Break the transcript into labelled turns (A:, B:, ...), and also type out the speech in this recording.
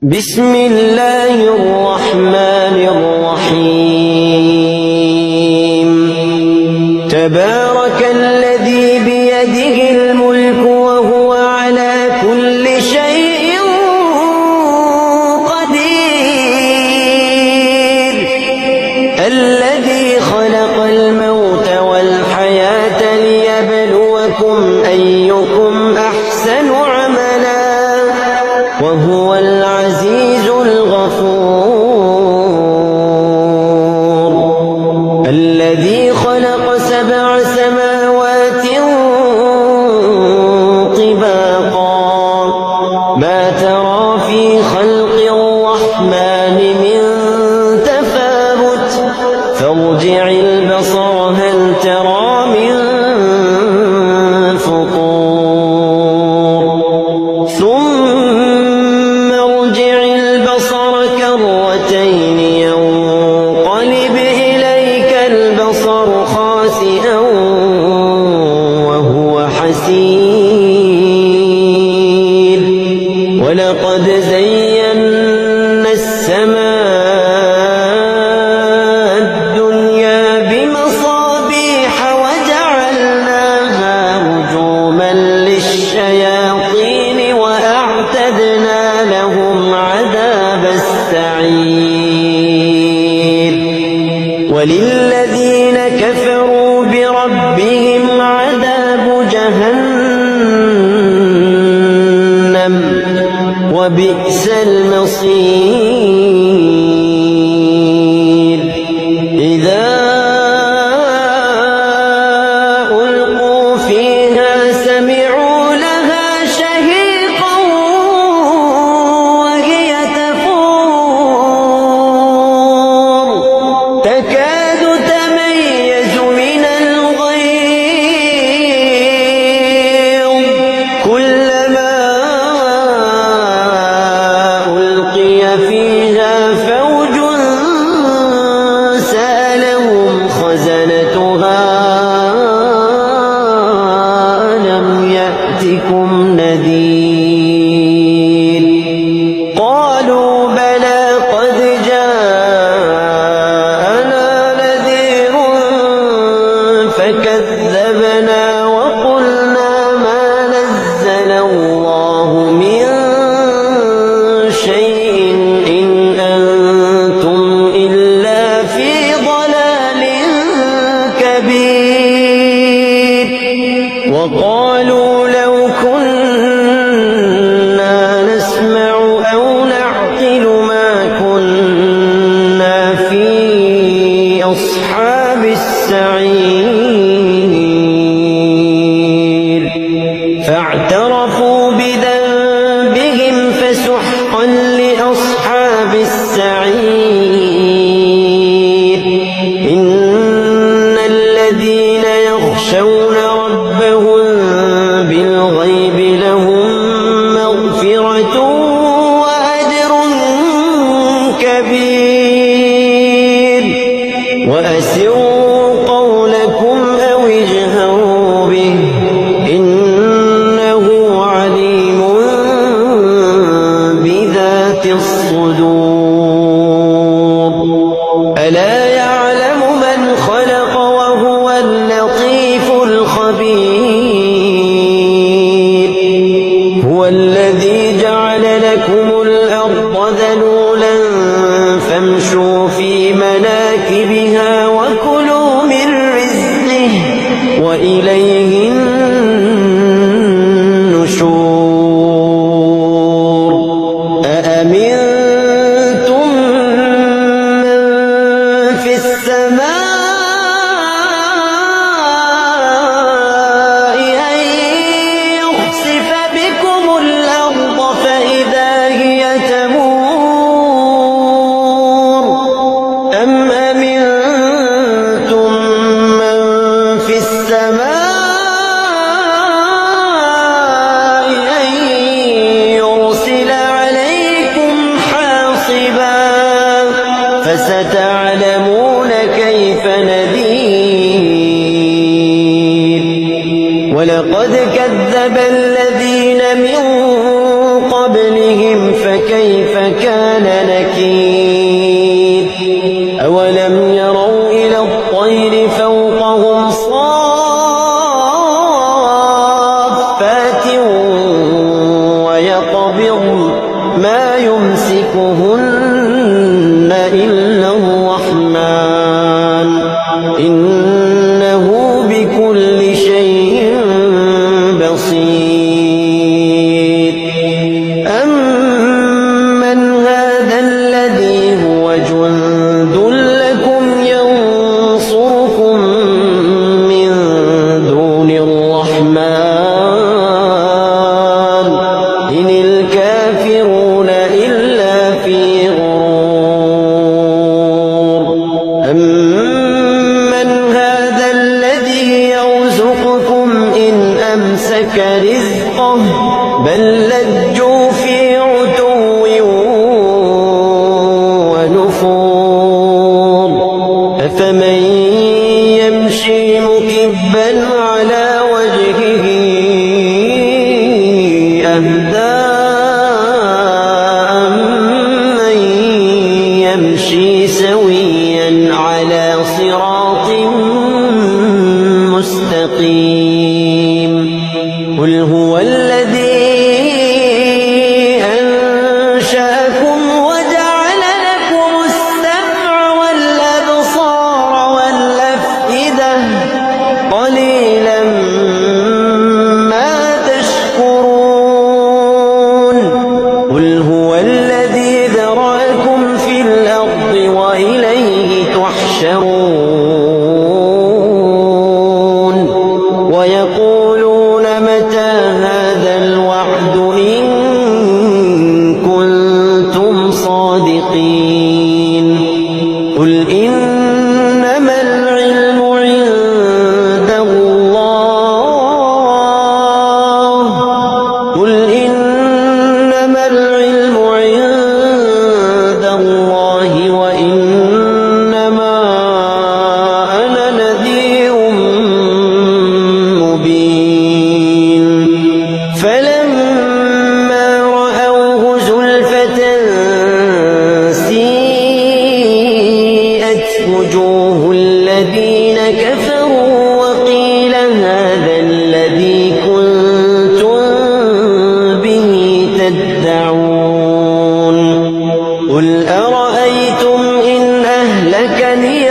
A: بسم الله الرحمن الرحيم تبارك الذي بيده الملك وهو على كل شيء قدير الذي خلق الموت والحياة ليبلوكم أيكم أحسن عملا وهو العزيز الغفور الذي خلق 7 سماوات طباقا ما ترى في خلق الرحمن من تفاوت فارجع البصر هل ترى من فطور ثم ارجع البصر كرتين ينقلب إليك البصر خاسئا وهو حسير ولقد زينا السماء الدنيا بمصابيح وجعلناها رجوما للشياطين وأعتدنا لهم عذاب السعير وللذين كفروا بربهم عذاب جهنم وبئس المصير إذا ألقوا فيها سمعوا لها شهيقا وهي تفور تكاد تميز من الغيظ كلما ألقي فيها فوج سألهم خزنتها ألم يأتكم نذير قالوا بلى قد جاءنا نذير فكذبنا وقلنا ما نزل الله من شيء إن أنتم إلا في ضلال كبير وقالوا لو كنا نسمع أو نعقل ما كنا في أصحاب السعير فاعترفوا بذنبهم فسحقا لأصحاب السعير إن الذين يخشون ربهم بالغيب لهم مغفرة وأجر كبير وأسروا قولكم أو اجهروا به إنه عليم بذات الصدور ألا يعلم من خلق وهو اللطيف الخبير هو الذي جعل لكم الأرض ذلولا فامشوا في مناكبها وكلوا من رزقه وإليه النشور أأمنتم من في السماء أن يخسف بكم الأرض فإذا هي تمور أم أمنتم من في السماء أن يرسل عليكم حاصبا فستعلمون كيف نذير ولقد كذب الذين من قبلهم فكيف كان نكير أولم يروا إلى الطير فوقهم صافات ويقبضن ما يمسكهن إلا الرحمن إنه بكل شيء بصير أمن هذا الذي هو جند لكم ينصركم من دون الرحمن إن الكافرون إلا في غرور أمن هذا الذي يرزقكم إن أمسك رزقه بل لجوا في عتو ونفور أفمن يمشي مكبا على وجهه أهدى أمن يمشي سويا على صراط مستقيم قل هو الذي أنشأكم وجعل لكم السمع والأبصار والأفئدة قليلا ما تشكرون قل هو الذي ذرأكم في الأرض وإليه تحشرون ويقولون متى هذا الوعد إن كنتم صادقين قل إنما العلم عند الله قل إنما العلم عند الله وإنما أنا نذير مبين فلما رأوه زلفة سيئت وجوه الذين كفروا وقيل هذا الذي كنتم به تدعون قل أرأيتم إن أهلكني